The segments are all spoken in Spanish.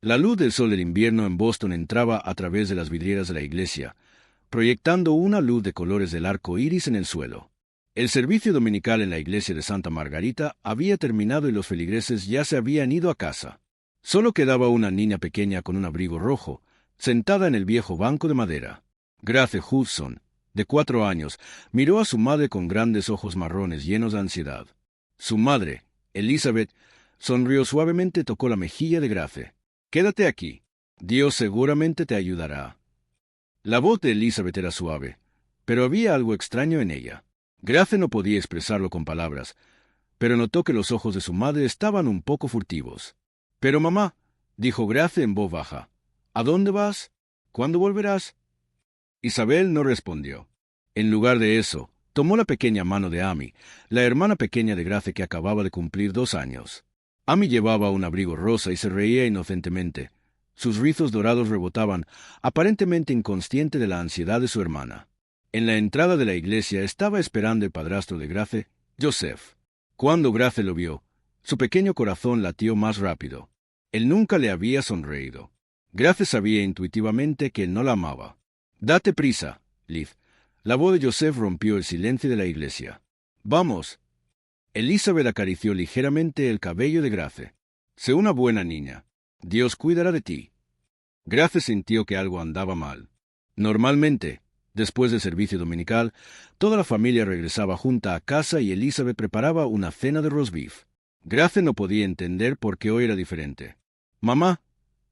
La luz del sol del invierno en Boston entraba a través de las vidrieras de la iglesia, proyectando una luz de colores del arco iris en el suelo. El servicio dominical en la iglesia de Santa Margarita había terminado y los feligreses ya se habían ido a casa. Solo quedaba una niña pequeña con un abrigo rojo, sentada en el viejo banco de madera. Grace Hudson, de 4 años, miró a su madre con grandes ojos marrones llenos de ansiedad. Su madre, Elizabeth, sonrió suavemente y tocó la mejilla de Grace. «Quédate aquí. Dios seguramente te ayudará». La voz de Elizabeth era suave, pero había algo extraño en ella. Grace no podía expresarlo con palabras, pero notó que los ojos de su madre estaban un poco furtivos. «Pero mamá», dijo Grace en voz baja, «¿a dónde vas? ¿Cuándo volverás?» Isabel no respondió. En lugar de eso, tomó la pequeña mano de Amy, la hermana pequeña de Grace que acababa de cumplir 2 años. Amy llevaba un abrigo rosa y se reía inocentemente. Sus rizos dorados rebotaban, aparentemente inconsciente de la ansiedad de su hermana. En la entrada de la iglesia estaba esperando el padrastro de Grace, Joseph. Cuando Grace lo vio, su pequeño corazón latió más rápido. Él nunca le había sonreído. Grace sabía intuitivamente que él no la amaba. «Date prisa, Liz». La voz de Joseph rompió el silencio de la iglesia. «Vamos». Elizabeth acarició ligeramente el cabello de Grace. «Sé una buena niña. Dios cuidará de ti». Grace sintió que algo andaba mal. Normalmente, después del servicio dominical, toda la familia regresaba junta a casa y Elizabeth preparaba una cena de roast beef. Grace no podía entender por qué hoy era diferente. «Mamá,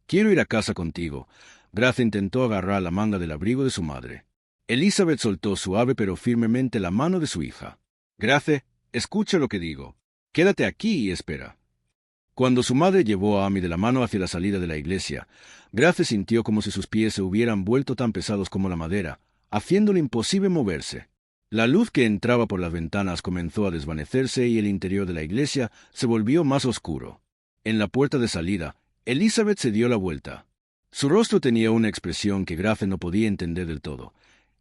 quiero ir a casa contigo». Grace intentó agarrar la manga del abrigo de su madre. Elizabeth soltó suave pero firmemente la mano de su hija. «Grace, escucha lo que digo. Quédate aquí y espera». Cuando su madre llevó a Amy de la mano hacia la salida de la iglesia, Grace sintió como si sus pies se hubieran vuelto tan pesados como la madera, haciéndole imposible moverse. La luz que entraba por las ventanas comenzó a desvanecerse y el interior de la iglesia se volvió más oscuro. En la puerta de salida, Elizabeth se dio la vuelta. Su rostro tenía una expresión que Grace no podía entender del todo.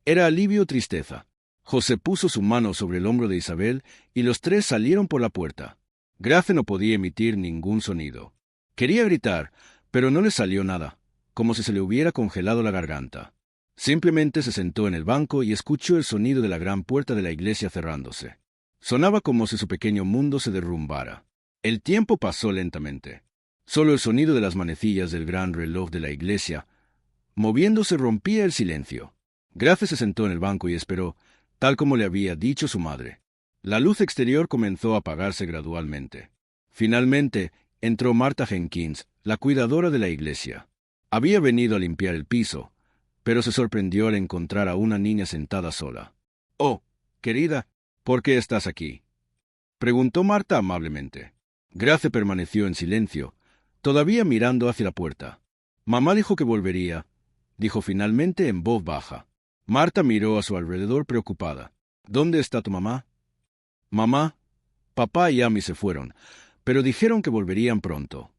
Era alivio o tristeza. José puso su mano sobre el hombro de Isabel y los tres salieron por la puerta. Grace no podía emitir ningún sonido. Quería gritar, pero no le salió nada, como si se le hubiera congelado la garganta. Simplemente se sentó en el banco y escuchó el sonido de la gran puerta de la iglesia cerrándose. Sonaba como si su pequeño mundo se derrumbara. El tiempo pasó lentamente. Solo el sonido de las manecillas del gran reloj de la iglesia, moviéndose, rompía el silencio. Grace se sentó en el banco y esperó, tal como le había dicho su madre. La luz exterior comenzó a apagarse gradualmente. Finalmente, entró Martha Jenkins, la cuidadora de la iglesia. Había venido a limpiar el piso, pero se sorprendió al encontrar a una niña sentada sola. «Oh, querida, ¿por qué estás aquí?», preguntó Martha amablemente. Grace permaneció en silencio, todavía mirando hacia la puerta. «Mamá dijo que volvería», dijo finalmente en voz baja. Martha miró a su alrededor preocupada. «¿Dónde está tu mamá?». «Mamá, papá y Amy se fueron, pero dijeron que volverían pronto».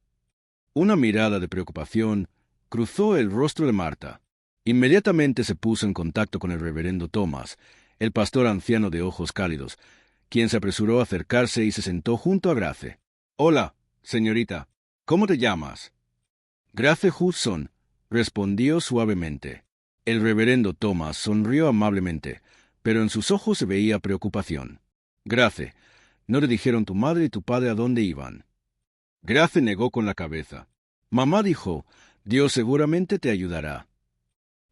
Una mirada de preocupación cruzó el rostro de Martha. Inmediatamente se puso en contacto con el reverendo Thomas, el pastor anciano de ojos cálidos, quien se apresuró a acercarse y se sentó junto a Grace. «Hola, señorita. ¿Cómo te llamas?». «Grace Hudson», respondió suavemente. El reverendo Thomas sonrió amablemente, pero en sus ojos se veía preocupación. «Grace, ¿no te dijeron tu madre y tu padre a dónde iban?». Grace negó con la cabeza. «Mamá dijo, Dios seguramente te ayudará».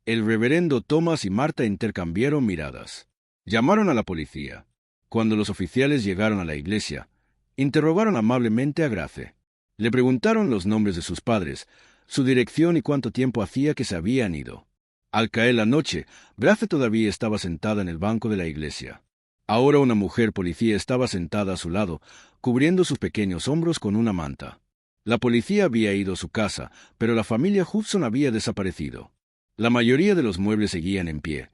El reverendo Thomas y Martha intercambiaron miradas. Llamaron a la policía. Cuando los oficiales llegaron a la iglesia, interrogaron amablemente a Grace. Le preguntaron los nombres de sus padres, su dirección y cuánto tiempo hacía que se habían ido. Al caer la noche, Grace todavía estaba sentada en el banco de la iglesia. Ahora una mujer policía estaba sentada a su lado, cubriendo sus pequeños hombros con una manta. La policía había ido a su casa, pero la familia Hudson había desaparecido. La mayoría de los muebles seguían en pie,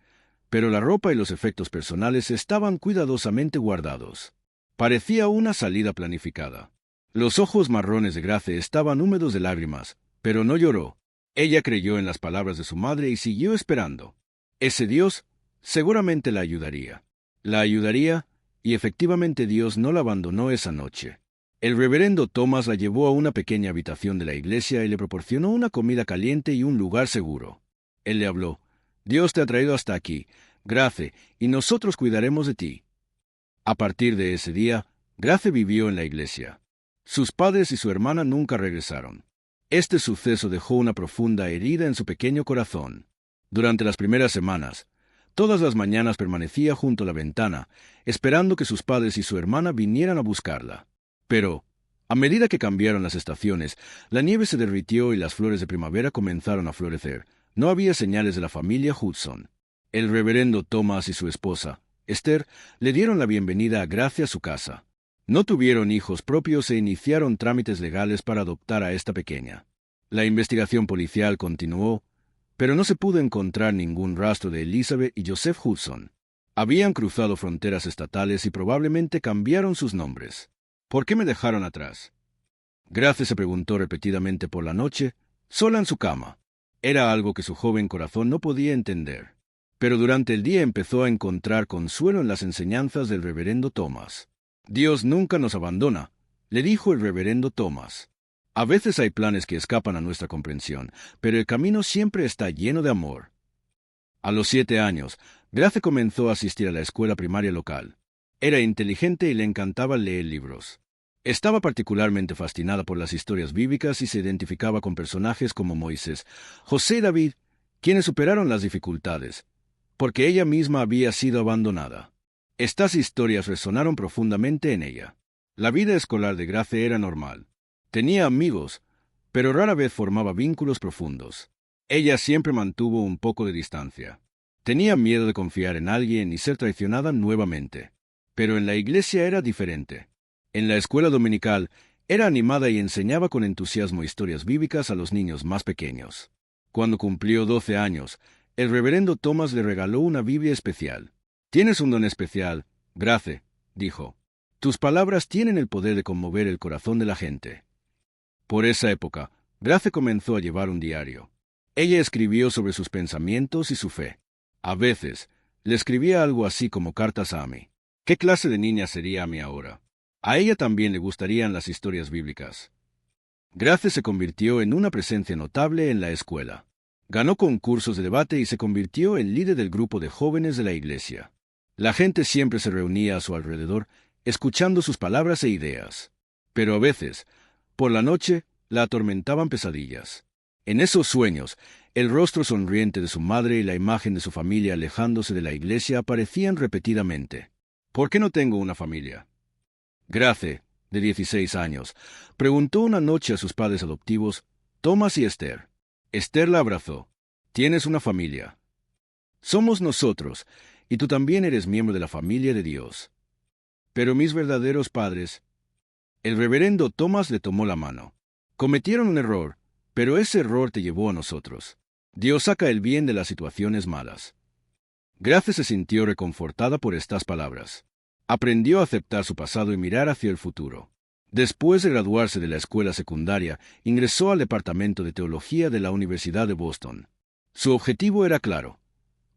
pero la ropa y los efectos personales estaban cuidadosamente guardados. Parecía una salida planificada. Los ojos marrones de Grace estaban húmedos de lágrimas, pero no lloró. Ella creyó en las palabras de su madre y siguió esperando. Ese Dios seguramente la ayudaría. La ayudaría, y efectivamente Dios no la abandonó esa noche. El reverendo Thomas la llevó a una pequeña habitación de la iglesia y le proporcionó una comida caliente y un lugar seguro. Él le habló: «Dios te ha traído hasta aquí, Grace, y nosotros cuidaremos de ti». A partir de ese día, Grace vivió en la iglesia. Sus padres y su hermana nunca regresaron. Este suceso dejó una profunda herida en su pequeño corazón. Durante las primeras semanas, todas las mañanas permanecía junto a la ventana, esperando que sus padres y su hermana vinieran a buscarla. Pero, a medida que cambiaron las estaciones, la nieve se derritió y las flores de primavera comenzaron a florecer. No había señales de la familia Hudson. El reverendo Thomas y su esposa, Esther, le dieron la bienvenida a Grace a su casa. No tuvieron hijos propios e iniciaron trámites legales para adoptar a esta pequeña. La investigación policial continuó, pero no se pudo encontrar ningún rastro de Elizabeth y Joseph Hudson. Habían cruzado fronteras estatales y probablemente cambiaron sus nombres. ¿Por qué me dejaron atrás? Grace se preguntó repetidamente por la noche, sola en su cama. Era algo que su joven corazón no podía entender. Pero durante el día empezó a encontrar consuelo en las enseñanzas del reverendo Thomas. «Dios nunca nos abandona», le dijo el reverendo Thomas. «A veces hay planes que escapan a nuestra comprensión, pero el camino siempre está lleno de amor». A los 7 años, Grace comenzó a asistir a la escuela primaria local. Era inteligente y le encantaba leer libros. Estaba particularmente fascinada por las historias bíblicas y se identificaba con personajes como Moisés, José y David, quienes superaron las dificultades, porque ella misma había sido abandonada. Estas historias resonaron profundamente en ella. La vida escolar de Grace era normal. Tenía amigos, pero rara vez formaba vínculos profundos. Ella siempre mantuvo un poco de distancia. Tenía miedo de confiar en alguien y ser traicionada nuevamente. Pero en la iglesia era diferente. En la escuela dominical, era animada y enseñaba con entusiasmo historias bíblicas a los niños más pequeños. Cuando cumplió 12 años, el reverendo Thomas le regaló una Biblia especial. «Tienes un don especial, Grace», dijo. «Tus palabras tienen el poder de conmover el corazón de la gente». Por esa época, Grace comenzó a llevar un diario. Ella escribió sobre sus pensamientos y su fe. A veces, le escribía algo así como cartas a Amy. ¿Qué clase de niña sería Amy ahora? A ella también le gustarían las historias bíblicas. Grace se convirtió en una presencia notable en la escuela. Ganó concursos de debate y se convirtió en líder del grupo de jóvenes de la iglesia. La gente siempre se reunía a su alrededor, escuchando sus palabras e ideas. Pero a veces, por la noche, la atormentaban pesadillas. En esos sueños, el rostro sonriente de su madre y la imagen de su familia alejándose de la iglesia aparecían repetidamente. «¿Por qué no tengo una familia?». Grace, de 16 años, preguntó una noche a sus padres adoptivos, Thomas y Esther. Esther la abrazó. «Tienes una familia. Somos nosotros, y tú también eres miembro de la familia de Dios». «Pero mis verdaderos padres...». El reverendo Thomas le tomó la mano. «Cometieron un error, pero ese error te llevó a nosotros. Dios saca el bien de las situaciones malas». Grace se sintió reconfortada por estas palabras. Aprendió a aceptar su pasado y mirar hacia el futuro. Después de graduarse de la escuela secundaria, ingresó al departamento de teología de la Universidad de Boston. Su objetivo era claro.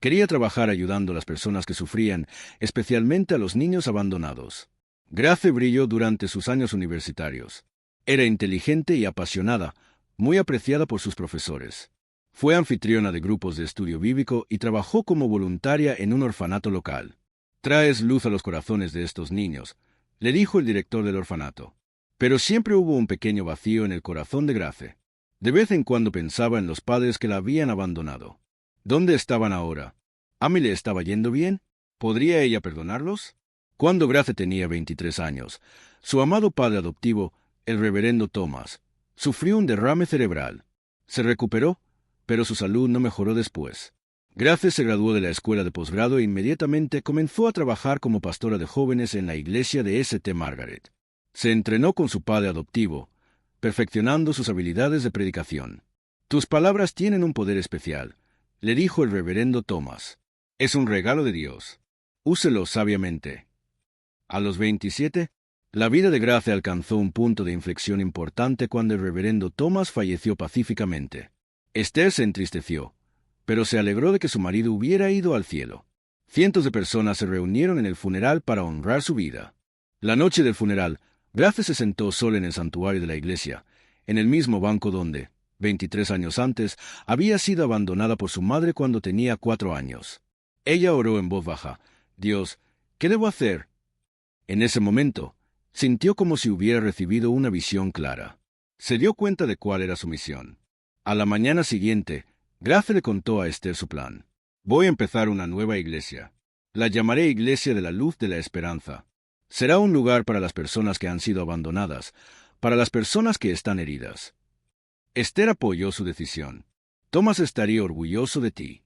Quería trabajar ayudando a las personas que sufrían, especialmente a los niños abandonados. Grace brilló durante sus años universitarios. Era inteligente y apasionada, muy apreciada por sus profesores. Fue anfitriona de grupos de estudio bíblico y trabajó como voluntaria en un orfanato local. «Traes luz a los corazones de estos niños», le dijo el director del orfanato. Pero siempre hubo un pequeño vacío en el corazón de Grace. De vez en cuando pensaba en los padres que la habían abandonado. ¿Dónde estaban ahora? ¿A mí le estaba yendo bien? ¿Podría ella perdonarlos? Cuando Grace tenía 23 años, su amado padre adoptivo, el reverendo Thomas, sufrió un derrame cerebral. Se recuperó, pero su salud no mejoró después. Grace se graduó de la escuela de posgrado e inmediatamente comenzó a trabajar como pastora de jóvenes en la iglesia de St. Margaret. Se entrenó con su padre adoptivo, perfeccionando sus habilidades de predicación. «Tus palabras tienen un poder especial», le dijo el reverendo Thomas. «Es un regalo de Dios. Úselo sabiamente». A los 27, la vida de Grace alcanzó un punto de inflexión importante cuando el reverendo Thomas falleció pacíficamente. Esther se entristeció, pero se alegró de que su marido hubiera ido al cielo. Cientos de personas se reunieron en el funeral para honrar su vida. La noche del funeral, Grace se sentó sola en el santuario de la iglesia, en el mismo banco donde, 23 años antes, había sido abandonada por su madre cuando tenía 4 años. Ella oró en voz baja: «Dios, ¿qué debo hacer?». En ese momento, sintió como si hubiera recibido una visión clara. Se dio cuenta de cuál era su misión. A la mañana siguiente, Grace le contó a Esther su plan. «Voy a empezar una nueva iglesia. La llamaré Iglesia de la Luz de la Esperanza. Será un lugar para las personas que han sido abandonadas, para las personas que están heridas». Esther apoyó su decisión. «Thomas estaría orgulloso de ti».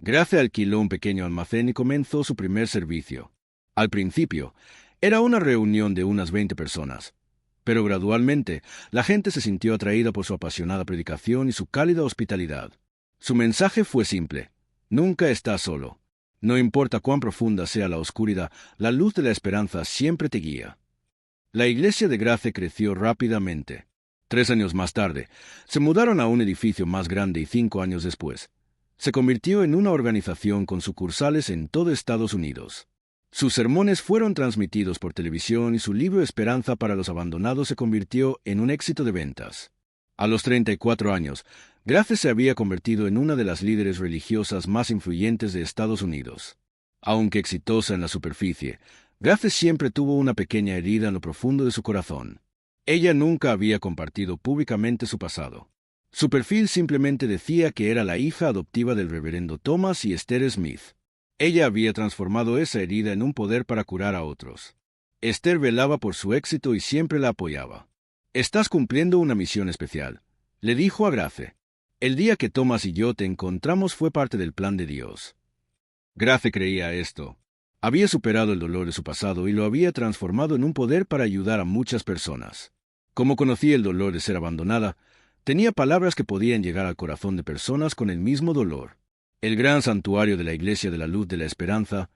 Grace alquiló un pequeño almacén y comenzó su primer servicio. Al principio, era una reunión de unas 20 personas, pero gradualmente la gente se sintió atraída por su apasionada predicación y su cálida hospitalidad. Su mensaje fue simple: nunca estás solo. No importa cuán profunda sea la oscuridad, la luz de la esperanza siempre te guía. La iglesia de Grace creció rápidamente. 3 años más tarde, se mudaron a un edificio más grande y 5 años después, se convirtió en una organización con sucursales en todo Estados Unidos. Sus sermones fueron transmitidos por televisión y su libro Esperanza para los Abandonados se convirtió en un éxito de ventas. A los 34 años, Grace se había convertido en una de las líderes religiosas más influyentes de Estados Unidos. Aunque exitosa en la superficie, Grace siempre tuvo una pequeña herida en lo profundo de su corazón. Ella nunca había compartido públicamente su pasado. Su perfil simplemente decía que era la hija adoptiva del reverendo Thomas y Esther Smith. Ella había transformado esa herida en un poder para curar a otros. Esther velaba por su éxito y siempre la apoyaba. «Estás cumpliendo una misión especial», le dijo a Grace. «El día que Thomas y yo te encontramos fue parte del plan de Dios». Grace creía esto. Había superado el dolor de su pasado y lo había transformado en un poder para ayudar a muchas personas. Como conocía el dolor de ser abandonada, tenía palabras que podían llegar al corazón de personas con el mismo dolor. El gran santuario de la Iglesia de la Luz de la Esperanza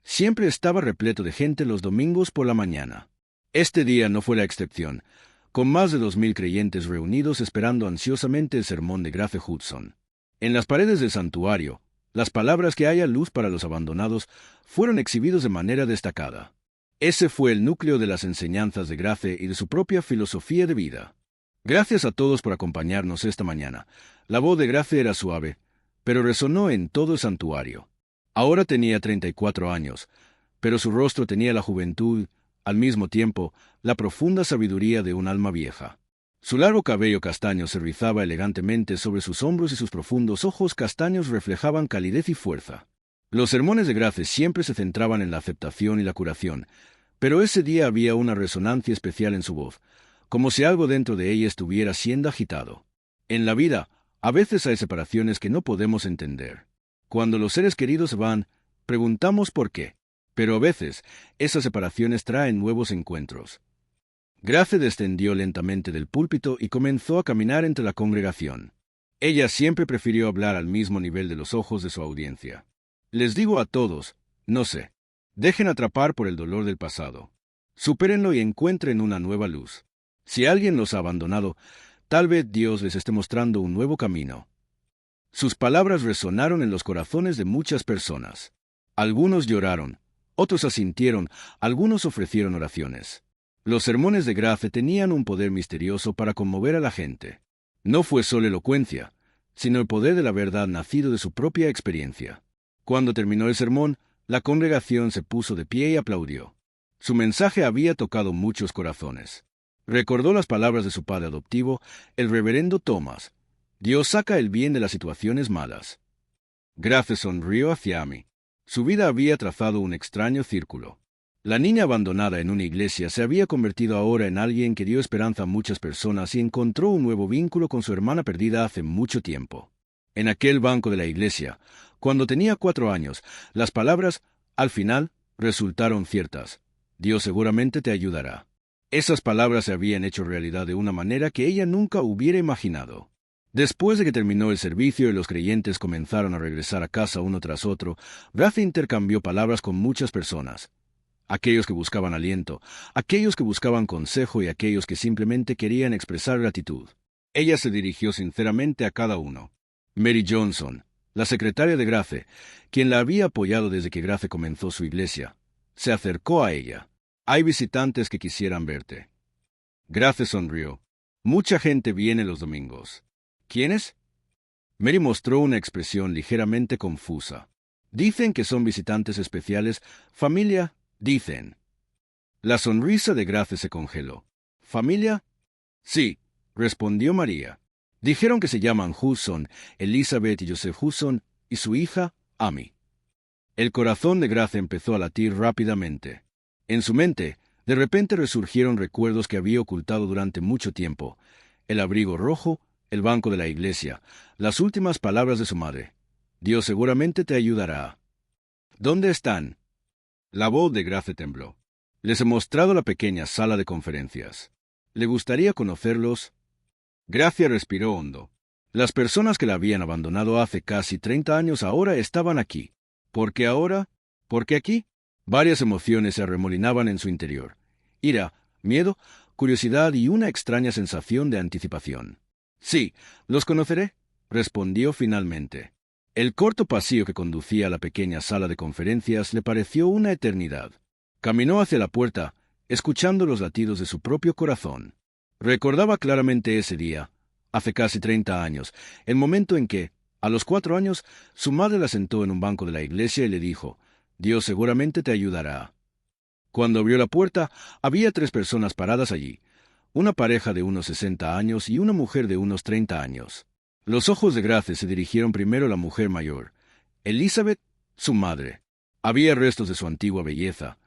siempre estaba repleto de gente los domingos por la mañana. Este día no fue la excepción, con más de 2,000 creyentes reunidos esperando ansiosamente el sermón de Grace Hudson. En las paredes del santuario, las palabras «que haya luz para los abandonados» fueron exhibidos de manera destacada. Ese fue el núcleo de las enseñanzas de Grace y de su propia filosofía de vida. Gracias a todos por acompañarnos esta mañana. La voz de Grace era suave, pero resonó en todo el santuario. Ahora tenía 34 años, pero su rostro tenía la juventud, al mismo tiempo, la profunda sabiduría de un alma vieja. Su largo cabello castaño se rizaba elegantemente sobre sus hombros y sus profundos ojos castaños reflejaban calidez y fuerza. Los sermones de Grace siempre se centraban en la aceptación y la curación, pero ese día había una resonancia especial en su voz, como si algo dentro de ella estuviera siendo agitado. En la vida, a veces hay separaciones que no podemos entender. Cuando los seres queridos se van, preguntamos por qué, pero a veces esas separaciones traen nuevos encuentros. Grace descendió lentamente del púlpito y comenzó a caminar entre la congregación. Ella siempre prefirió hablar al mismo nivel de los ojos de su audiencia. «Les digo a todos, no sé, dejen atrapar por el dolor del pasado. Supérenlo y encuentren una nueva luz. Si alguien los ha abandonado, tal vez Dios les esté mostrando un nuevo camino». Sus palabras resonaron en los corazones de muchas personas. Algunos lloraron, otros asintieron, algunos ofrecieron oraciones. Los sermones de Grace tenían un poder misterioso para conmover a la gente. No fue solo elocuencia, sino el poder de la verdad nacido de su propia experiencia. Cuando terminó el sermón, la congregación se puso de pie y aplaudió. Su mensaje había tocado muchos corazones. Recordó las palabras de su padre adoptivo, el reverendo Thomas: «Dios saca el bien de las situaciones malas». Grace sonrió hacia mí. Su vida había trazado un extraño círculo. La niña abandonada en una iglesia se había convertido ahora en alguien que dio esperanza a muchas personas y encontró un nuevo vínculo con su hermana perdida hace mucho tiempo. En aquel banco de la iglesia, cuando tenía 4 años, las palabras, al final, resultaron ciertas: «Dios seguramente te ayudará». Esas palabras se habían hecho realidad de una manera que ella nunca hubiera imaginado. Después de que terminó el servicio y los creyentes comenzaron a regresar a casa uno tras otro, Grace intercambió palabras con muchas personas. Aquellos que buscaban aliento, aquellos que buscaban consejo y aquellos que simplemente querían expresar gratitud. Ella se dirigió sinceramente a cada uno. Mary Johnson, la secretaria de Grace, quien la había apoyado desde que Grace comenzó su iglesia, se acercó a ella. Hay visitantes que quisieran verte. Grace sonrió. Mucha gente viene los domingos. ¿Quiénes? Mary mostró una expresión ligeramente confusa. Dicen que son visitantes especiales. Familia, dicen. La sonrisa de Grace se congeló. ¿Familia? Sí, respondió María. Dijeron que se llaman Hudson, Elizabeth y Joseph Hudson, y su hija, Amy. El corazón de Grace empezó a latir rápidamente. En su mente, de repente resurgieron recuerdos que había ocultado durante mucho tiempo. El abrigo rojo, el banco de la iglesia, las últimas palabras de su madre. Dios seguramente te ayudará. ¿Dónde están? La voz de Grace tembló. Les he mostrado la pequeña sala de conferencias. ¿Le gustaría conocerlos? Gracia respiró hondo. Las personas que la habían abandonado hace casi 30 años ahora estaban aquí. ¿Por qué ahora? ¿Por qué aquí? Varias emociones se arremolinaban en su interior. Ira, miedo, curiosidad y una extraña sensación de anticipación. Sí, los conoceré, respondió finalmente. El corto pasillo que conducía a la pequeña sala de conferencias le pareció una eternidad. Caminó hacia la puerta, escuchando los latidos de su propio corazón. Recordaba claramente ese día, hace casi 30 años, el momento en que, a los 4 años, su madre la sentó en un banco de la iglesia y le dijo, «Dios seguramente te ayudará». Cuando abrió la puerta, había 3 personas paradas allí, una pareja de unos 60 años y una mujer de unos 30 años. Los ojos de Grace se dirigieron primero a la mujer mayor, Elizabeth, su madre. Había restos de su antigua belleza,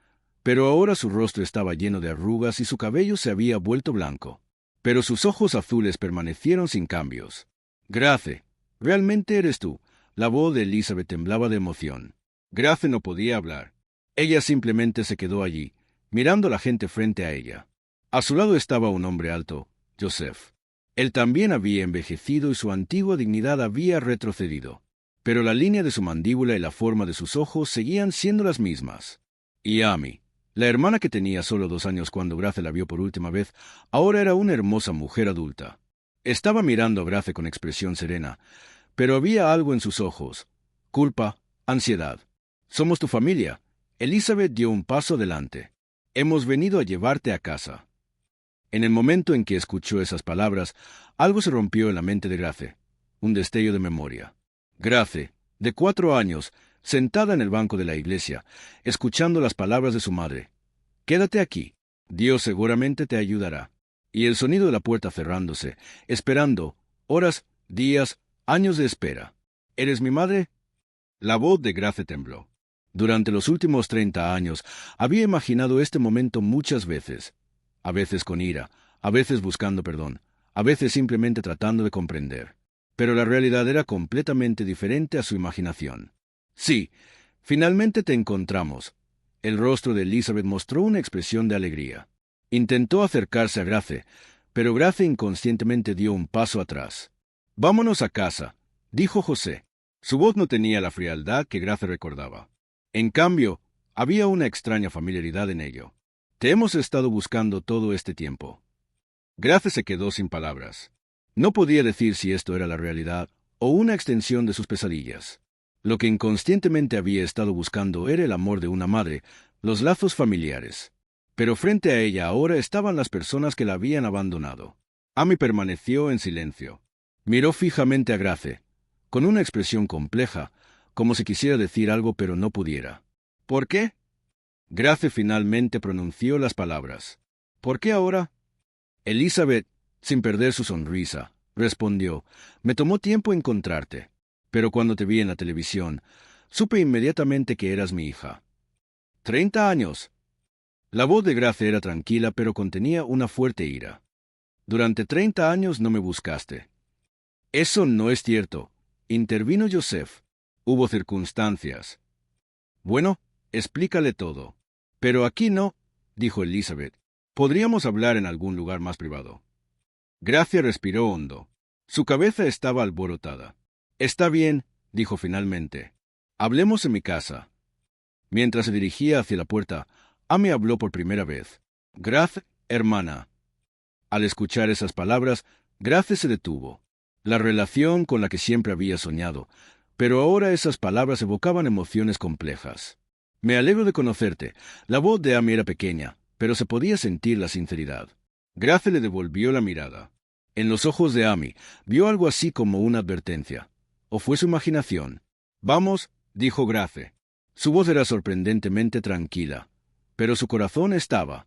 pero ahora su rostro estaba lleno de arrugas y su cabello se había vuelto blanco. Pero sus ojos azules permanecieron sin cambios. «Grace, ¿realmente eres tú?» La voz de Elizabeth temblaba de emoción. Grace no podía hablar. Ella simplemente se quedó allí, mirando a la gente frente a ella. A su lado estaba un hombre alto, Joseph. Él también había envejecido y su antigua dignidad había retrocedido. Pero la línea de su mandíbula y la forma de sus ojos seguían siendo las mismas. Y Amy, la hermana que tenía solo 2 años cuando Grace la vio por última vez, ahora era una hermosa mujer adulta. Estaba mirando a Grace con expresión serena, pero había algo en sus ojos. Culpa, ansiedad. «Somos tu familia». Elizabeth dio un paso adelante. «Hemos venido a llevarte a casa». En el momento en que escuchó esas palabras, algo se rompió en la mente de Grace. Un destello de memoria. Grace, de 4 años, sentada en el banco de la iglesia, escuchando las palabras de su madre. «Quédate aquí. Dios seguramente te ayudará». Y el sonido de la puerta cerrándose, esperando, horas, días, años de espera. «¿Eres mi madre?» La voz de Grace tembló. Durante los últimos 30 años había imaginado este momento muchas veces. A veces con ira, a veces buscando perdón, a veces simplemente tratando de comprender. Pero la realidad era completamente diferente a su imaginación. «Sí, finalmente te encontramos». El rostro de Elizabeth mostró una expresión de alegría. Intentó acercarse a Grace, pero Grace inconscientemente dio un paso atrás. «Vámonos a casa», dijo José. Su voz no tenía la frialdad que Grace recordaba. En cambio, había una extraña familiaridad en ello. «Te hemos estado buscando todo este tiempo». Grace se quedó sin palabras. No podía decir si esto era la realidad o una extensión de sus pesadillas. Lo que inconscientemente había estado buscando era el amor de una madre, los lazos familiares. Pero frente a ella ahora estaban las personas que la habían abandonado. Amy permaneció en silencio. Miró fijamente a Grace, con una expresión compleja, como si quisiera decir algo pero no pudiera. «¿Por qué?» Grace finalmente pronunció las palabras. «¿Por qué ahora?» Elizabeth, sin perder su sonrisa, respondió, «Me tomó tiempo encontrarte, pero cuando te vi en la televisión, supe inmediatamente que eras mi hija». «30 años». La voz de Grace era tranquila, pero contenía una fuerte ira. «Durante 30 años no me buscaste». «Eso no es cierto», intervino Joseph. «Hubo circunstancias». «Bueno, explícale todo». «Pero aquí no», dijo Elizabeth. «Podríamos hablar en algún lugar más privado». Gracia respiró hondo. Su cabeza estaba alborotada. «Está bien», dijo finalmente. «Hablemos en mi casa». Mientras se dirigía hacia la puerta, Amy habló por primera vez. «Grace, hermana». Al escuchar esas palabras, Grace se detuvo. La relación con la que siempre había soñado, pero ahora esas palabras evocaban emociones complejas. «Me alegro de conocerte». La voz de Amy era pequeña, pero se podía sentir la sinceridad. Grace le devolvió la mirada. En los ojos de Amy vio algo así como una advertencia. ¿O fue su imaginación? «Vamos», dijo Grace. Su voz era sorprendentemente tranquila, pero su corazón estaba,